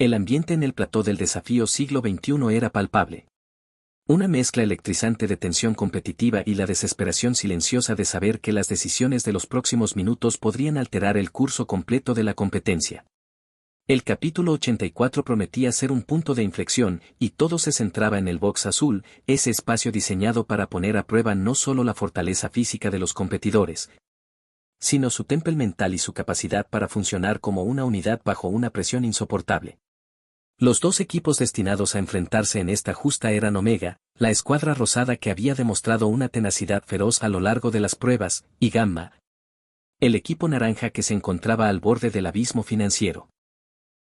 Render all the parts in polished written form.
El ambiente en el plató del desafío siglo XXI era palpable. Una mezcla electrizante de tensión competitiva y la desesperación silenciosa de saber que las decisiones de los próximos minutos podrían alterar el curso completo de la competencia. El capítulo 84 prometía ser un punto de inflexión, y todo se centraba en el box azul, ese espacio diseñado para poner a prueba no solo la fortaleza física de los competidores, sino su temple mental y su capacidad para funcionar como una unidad bajo una presión insoportable. Los dos equipos destinados a enfrentarse en esta justa eran Omega, la escuadra rosada que había demostrado una tenacidad feroz a lo largo de las pruebas, y Gamma, el equipo naranja que se encontraba al borde del abismo financiero.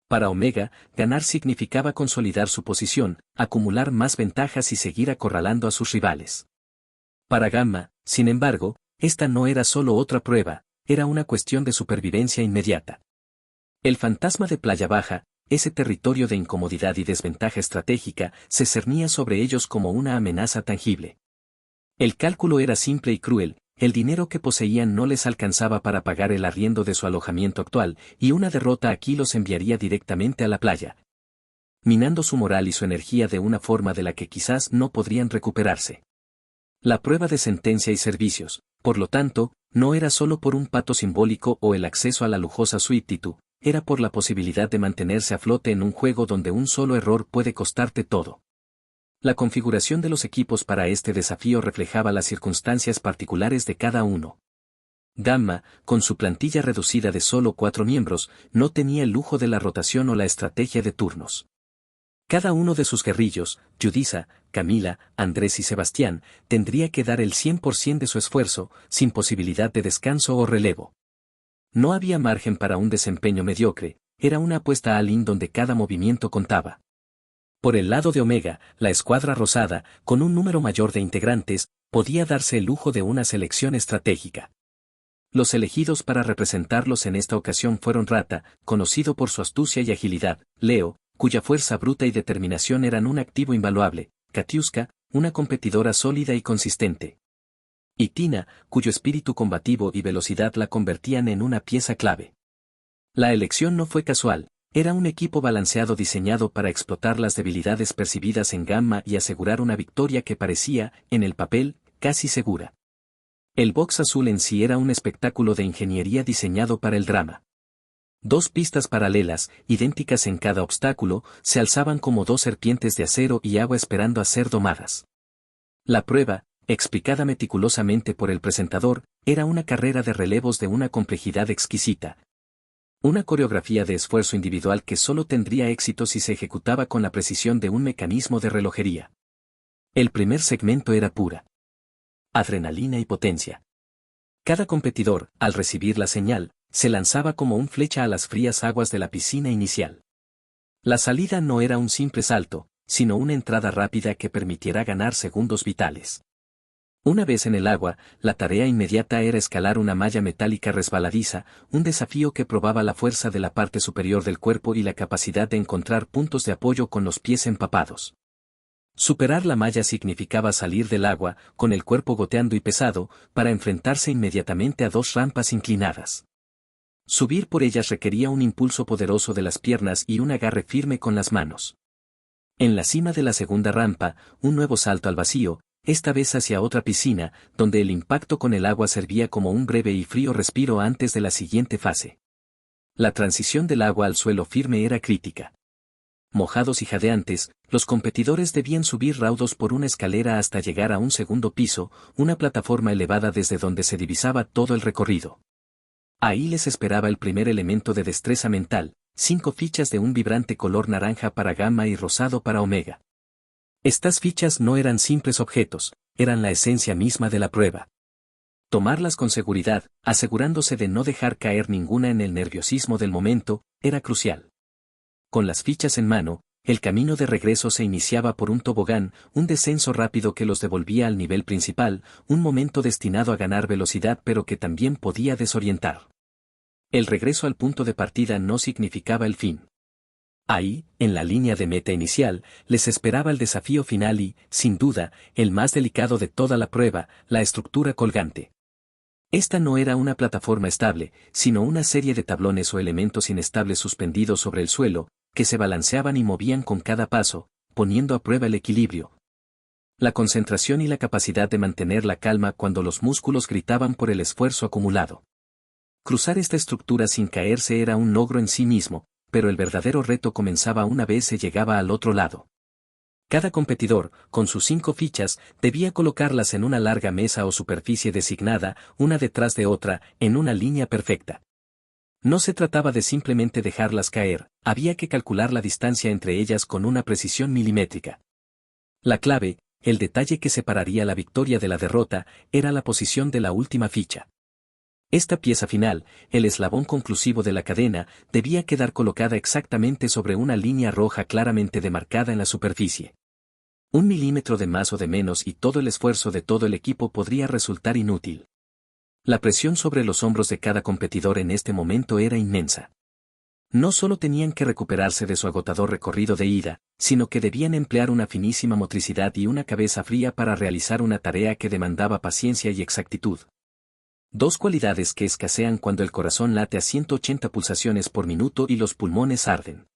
Para Omega, ganar significaba consolidar su posición, acumular más ventajas y seguir acorralando a sus rivales. Para Gamma, sin embargo, esta no era solo otra prueba, era una cuestión de supervivencia inmediata. El fantasma de Playa Baja, ese territorio de incomodidad y desventaja estratégica, se cernía sobre ellos como una amenaza tangible. El cálculo era simple y cruel, el dinero que poseían no les alcanzaba para pagar el arriendo de su alojamiento actual, y una derrota aquí los enviaría directamente a la playa, minando su moral y su energía de una forma de la que quizás no podrían recuperarse. La prueba de sentencia y servicios, por lo tanto, no era solo por un pato simbólico o el acceso a la lujosa suite Titu, era por la posibilidad de mantenerse a flote en un juego donde un solo error puede costarte todo. La configuración de los equipos para este desafío reflejaba las circunstancias particulares de cada uno. Gamma, con su plantilla reducida de solo 4 miembros, no tenía el lujo de la rotación o la estrategia de turnos. Cada uno de sus guerrillos, Yudisa, Camila, Andrés y Sebastián, tendría que dar el 100% de su esfuerzo, sin posibilidad de descanso o relevo. No había margen para un desempeño mediocre, era una apuesta all-in donde cada movimiento contaba. Por el lado de Omega, la escuadra rosada, con un número mayor de integrantes, podía darse el lujo de una selección estratégica. Los elegidos para representarlos en esta ocasión fueron Rata, conocido por su astucia y agilidad, Leo, cuya fuerza bruta y determinación eran un activo invaluable, Katiuska, una competidora sólida y consistente, y Tina, cuyo espíritu combativo y velocidad la convertían en una pieza clave. La elección no fue casual, era un equipo balanceado diseñado para explotar las debilidades percibidas en Gamma y asegurar una victoria que parecía, en el papel, casi segura. El box azul en sí era un espectáculo de ingeniería diseñado para el drama. 2 pistas paralelas, idénticas en cada obstáculo, se alzaban como 2 serpientes de acero y agua esperando a ser domadas. La prueba, explicada meticulosamente por el presentador, era una carrera de relevos de una complejidad exquisita. Una coreografía de esfuerzo individual que solo tendría éxito si se ejecutaba con la precisión de un mecanismo de relojería. El primer segmento era pura adrenalina y potencia. Cada competidor, al recibir la señal, se lanzaba como un flecha a las frías aguas de la piscina inicial. La salida no era un simple salto, sino una entrada rápida que permitiera ganar segundos vitales. Una vez en el agua, la tarea inmediata era escalar una malla metálica resbaladiza, un desafío que probaba la fuerza de la parte superior del cuerpo y la capacidad de encontrar puntos de apoyo con los pies empapados. Superar la malla significaba salir del agua, con el cuerpo goteando y pesado, para enfrentarse inmediatamente a 2 rampas inclinadas. Subir por ellas requería un impulso poderoso de las piernas y un agarre firme con las manos. En la cima de la segunda rampa, un nuevo salto al vacío, esta vez hacia otra piscina, donde el impacto con el agua servía como un breve y frío respiro antes de la siguiente fase. La transición del agua al suelo firme era crítica. Mojados y jadeantes, los competidores debían subir raudos por una escalera hasta llegar a un segundo piso, una plataforma elevada desde donde se divisaba todo el recorrido. Ahí les esperaba el primer elemento de destreza mental, 5 fichas de un vibrante color naranja para Gamma y rosado para Omega. Estas fichas no eran simples objetos, eran la esencia misma de la prueba. Tomarlas con seguridad, asegurándose de no dejar caer ninguna en el nerviosismo del momento, era crucial. Con las fichas en mano, el camino de regreso se iniciaba por un tobogán, un descenso rápido que los devolvía al nivel principal, un momento destinado a ganar velocidad pero que también podía desorientar. El regreso al punto de partida no significaba el fin. Ahí, en la línea de meta inicial, les esperaba el desafío final y, sin duda, el más delicado de toda la prueba, la estructura colgante. Esta no era una plataforma estable, sino una serie de tablones o elementos inestables suspendidos sobre el suelo, que se balanceaban y movían con cada paso, poniendo a prueba el equilibrio, la concentración y la capacidad de mantener la calma cuando los músculos gritaban por el esfuerzo acumulado. Cruzar esta estructura sin caerse era un logro en sí mismo, pero el verdadero reto comenzaba una vez se llegaba al otro lado. Cada competidor, con sus 5 fichas, debía colocarlas en una larga mesa o superficie designada, una detrás de otra, en una línea perfecta. No se trataba de simplemente dejarlas caer, había que calcular la distancia entre ellas con una precisión milimétrica. La clave, el detalle que separaría la victoria de la derrota, era la posición de la última ficha. Esta pieza final, el eslabón conclusivo de la cadena, debía quedar colocada exactamente sobre una línea roja claramente demarcada en la superficie. 1 milímetro de más o de menos y todo el esfuerzo de todo el equipo podría resultar inútil. La presión sobre los hombros de cada competidor en este momento era inmensa. No solo tenían que recuperarse de su agotador recorrido de ida, sino que debían emplear una finísima motricidad y una cabeza fría para realizar una tarea que demandaba paciencia y exactitud. 2 cualidades que escasean cuando el corazón late a 180 pulsaciones por minuto y los pulmones arden.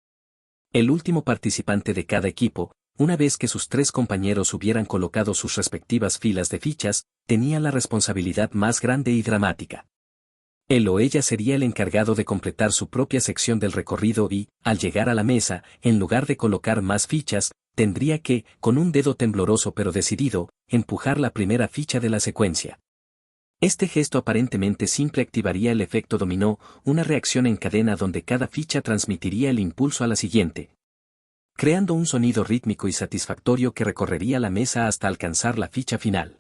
El último participante de cada equipo, una vez que sus 3 compañeros hubieran colocado sus respectivas filas de fichas, tenía la responsabilidad más grande y dramática. Él o ella sería el encargado de completar su propia sección del recorrido y, al llegar a la mesa, en lugar de colocar más fichas, tendría que, con un dedo tembloroso pero decidido, empujar la primera ficha de la secuencia. Este gesto aparentemente simple activaría el efecto dominó, una reacción en cadena donde cada ficha transmitiría el impulso a la siguiente, creando un sonido rítmico y satisfactorio que recorrería la mesa hasta alcanzar la ficha final.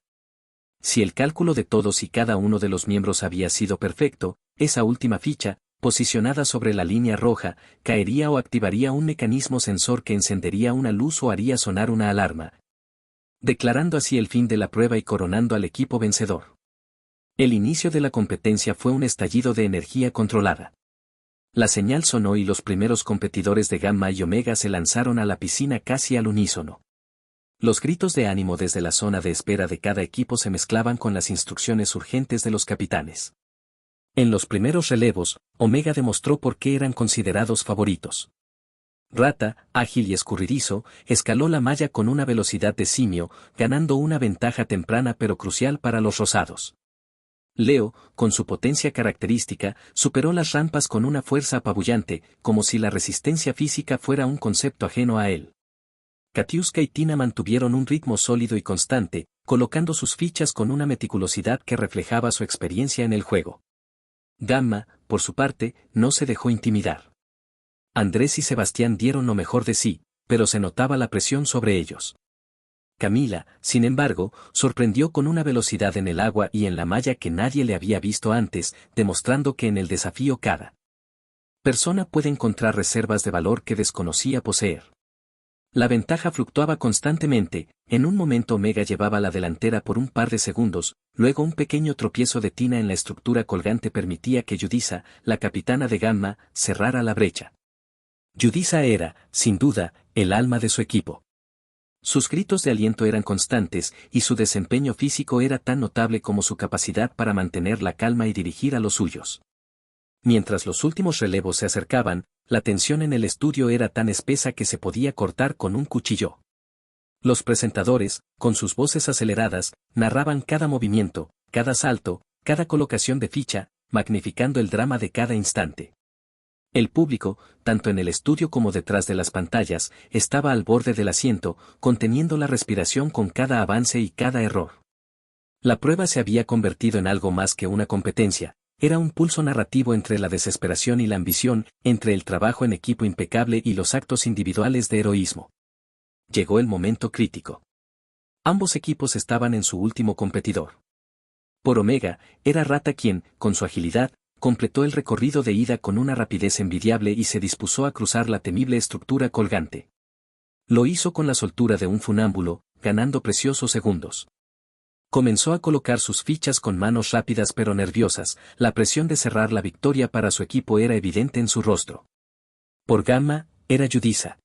Si el cálculo de todos y cada uno de los miembros había sido perfecto, esa última ficha, posicionada sobre la línea roja, caería o activaría un mecanismo sensor que encendería una luz o haría sonar una alarma, declarando así el fin de la prueba y coronando al equipo vencedor. El inicio de la competencia fue un estallido de energía controlada. La señal sonó y los primeros competidores de Gamma y Omega se lanzaron a la piscina casi al unísono. Los gritos de ánimo desde la zona de espera de cada equipo se mezclaban con las instrucciones urgentes de los capitanes. En los primeros relevos, Omega demostró por qué eran considerados favoritos. Rata, ágil y escurridizo, escaló la malla con una velocidad de simio, ganando una ventaja temprana pero crucial para los rosados. Leo, con su potencia característica, superó las rampas con una fuerza apabullante, como si la resistencia física fuera un concepto ajeno a él. Katiuska y Tina mantuvieron un ritmo sólido y constante, colocando sus fichas con una meticulosidad que reflejaba su experiencia en el juego. Gamma, por su parte, no se dejó intimidar. Andrés y Sebastián dieron lo mejor de sí, pero se notaba la presión sobre ellos. Camila, sin embargo, sorprendió con una velocidad en el agua y en la malla que nadie le había visto antes, demostrando que en el desafío cada persona puede encontrar reservas de valor que desconocía poseer. La ventaja fluctuaba constantemente, en un momento Omega llevaba la delantera por un par de segundos, luego un pequeño tropiezo de Tina en la estructura colgante permitía que Yudisa, la capitana de Gamma, cerrara la brecha. Yudisa era, sin duda, el alma de su equipo. Sus gritos de aliento eran constantes, y su desempeño físico era tan notable como su capacidad para mantener la calma y dirigir a los suyos. Mientras los últimos relevos se acercaban, la tensión en el estudio era tan espesa que se podía cortar con un cuchillo. Los presentadores, con sus voces aceleradas, narraban cada movimiento, cada salto, cada colocación de ficha, magnificando el drama de cada instante. El público, tanto en el estudio como detrás de las pantallas, estaba al borde del asiento, conteniendo la respiración con cada avance y cada error. La prueba se había convertido en algo más que una competencia, era un pulso narrativo entre la desesperación y la ambición, entre el trabajo en equipo impecable y los actos individuales de heroísmo. Llegó el momento crítico. Ambos equipos estaban en su último competidor. Por Omega, era Rata quien, con su agilidad, completó el recorrido de ida con una rapidez envidiable y se dispuso a cruzar la temible estructura colgante. Lo hizo con la soltura de un funámbulo, ganando preciosos segundos. Comenzó a colocar sus fichas con manos rápidas pero nerviosas, la presión de cerrar la victoria para su equipo era evidente en su rostro. Por Gamma, era Yudisa.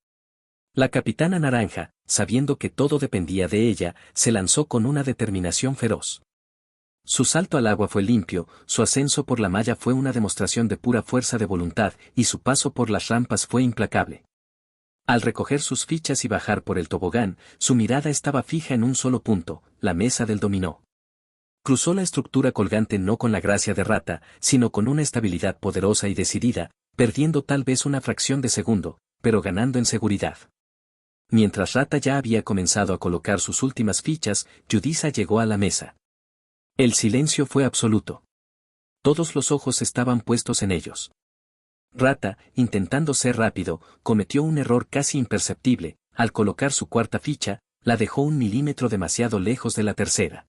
La capitana naranja, sabiendo que todo dependía de ella, se lanzó con una determinación feroz. Su salto al agua fue limpio, su ascenso por la malla fue una demostración de pura fuerza de voluntad, y su paso por las rampas fue implacable. Al recoger sus fichas y bajar por el tobogán, su mirada estaba fija en un solo punto, la mesa del dominó. Cruzó la estructura colgante no con la gracia de Rata, sino con una estabilidad poderosa y decidida, perdiendo tal vez una fracción de segundo, pero ganando en seguridad. Mientras Rata ya había comenzado a colocar sus últimas fichas, Yudhisa llegó a la mesa. El silencio fue absoluto. Todos los ojos estaban puestos en ellos. Rata, intentando ser rápido, cometió un error casi imperceptible, al colocar su cuarta ficha, la dejó 1 milímetro demasiado lejos de la tercera.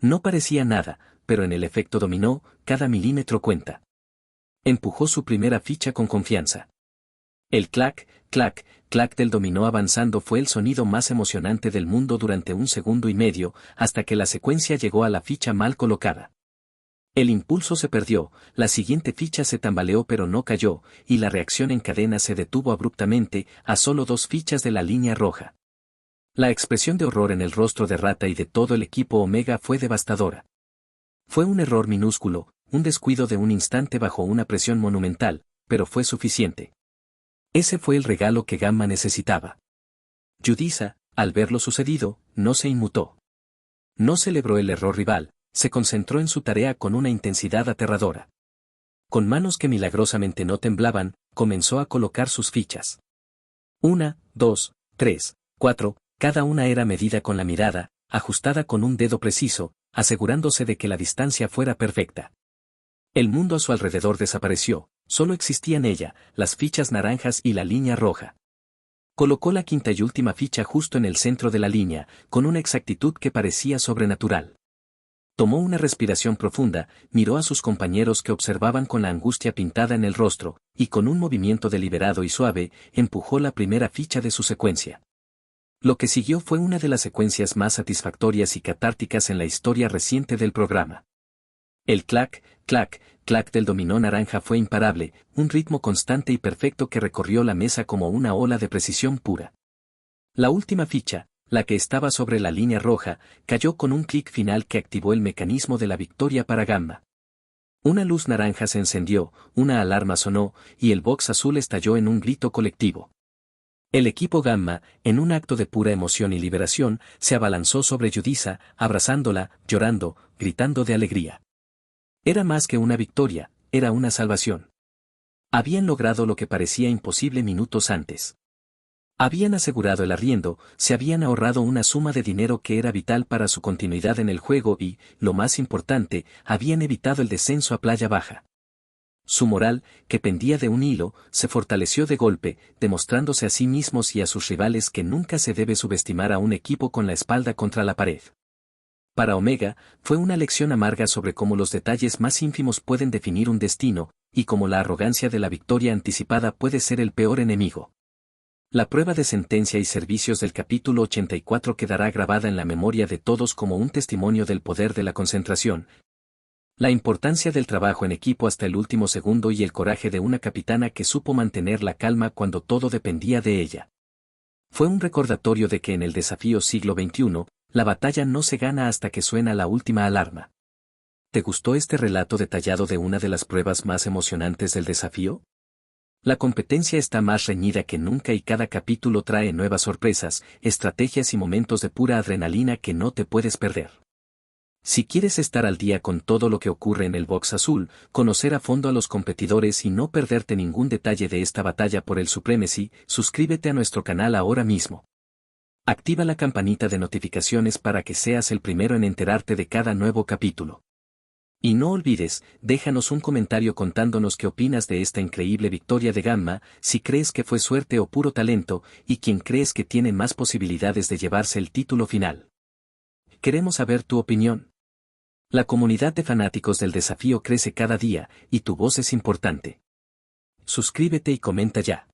No parecía nada, pero en el efecto dominó, cada milímetro cuenta. Empujó su primera ficha con confianza. El clac, clac, clac del dominó avanzando fue el sonido más emocionante del mundo durante 1 segundo y medio, hasta que la secuencia llegó a la ficha mal colocada. El impulso se perdió, la siguiente ficha se tambaleó pero no cayó, y la reacción en cadena se detuvo abruptamente, a solo 2 fichas de la línea roja. La expresión de horror en el rostro de Rata y de todo el equipo Omega fue devastadora. Fue un error minúsculo, un descuido de un instante bajo una presión monumental, pero fue suficiente. Ese fue el regalo que Gamma necesitaba. Yudhisa, al ver lo sucedido, no se inmutó. No celebró el error rival, se concentró en su tarea con una intensidad aterradora. Con manos que milagrosamente no temblaban, comenzó a colocar sus fichas. 1, 2, 3, 4, cada una era medida con la mirada, ajustada con un dedo preciso, asegurándose de que la distancia fuera perfecta. El mundo a su alrededor desapareció, solo existían ella, las fichas naranjas y la línea roja. Colocó la quinta y última ficha justo en el centro de la línea, con una exactitud que parecía sobrenatural. Tomó una respiración profunda, miró a sus compañeros que observaban con la angustia pintada en el rostro, y con un movimiento deliberado y suave, empujó la primera ficha de su secuencia. Lo que siguió fue una de las secuencias más satisfactorias y catárticas en la historia reciente del programa. El clac, clac, clac del dominó naranja fue imparable, un ritmo constante y perfecto que recorrió la mesa como una ola de precisión pura. La última ficha, la que estaba sobre la línea roja, cayó con un clic final que activó el mecanismo de la victoria para Gamma. Una luz naranja se encendió, una alarma sonó, y el box azul estalló en un grito colectivo. El equipo Gamma, en un acto de pura emoción y liberación, se abalanzó sobre Yudhisa, abrazándola, llorando, gritando de alegría. Era más que una victoria, era una salvación. Habían logrado lo que parecía imposible minutos antes. Habían asegurado el arriendo, se habían ahorrado una suma de dinero que era vital para su continuidad en el juego y, lo más importante, habían evitado el descenso a Playa Baja. Su moral, que pendía de un hilo, se fortaleció de golpe, demostrándose a sí mismos y a sus rivales que nunca se debe subestimar a un equipo con la espalda contra la pared. Para Omega, fue una lección amarga sobre cómo los detalles más ínfimos pueden definir un destino, y cómo la arrogancia de la victoria anticipada puede ser el peor enemigo. La prueba de sentencia y servicios del capítulo 84 quedará grabada en la memoria de todos como un testimonio del poder de la concentración, la importancia del trabajo en equipo hasta el último segundo y el coraje de una capitana que supo mantener la calma cuando todo dependía de ella. Fue un recordatorio de que en el desafío siglo XXI, la batalla no se gana hasta que suena la última alarma. ¿Te gustó este relato detallado de una de las pruebas más emocionantes del desafío? La competencia está más reñida que nunca y cada capítulo trae nuevas sorpresas, estrategias y momentos de pura adrenalina que no te puedes perder. Si quieres estar al día con todo lo que ocurre en el box azul, conocer a fondo a los competidores y no perderte ningún detalle de esta batalla por el Supremacy, suscríbete a nuestro canal ahora mismo. Activa la campanita de notificaciones para que seas el primero en enterarte de cada nuevo capítulo. Y no olvides, déjanos un comentario contándonos qué opinas de esta increíble victoria de Gamma, si crees que fue suerte o puro talento, y quién crees que tiene más posibilidades de llevarse el título final. Queremos saber tu opinión. La comunidad de fanáticos del desafío crece cada día, y tu voz es importante. Suscríbete y comenta ya.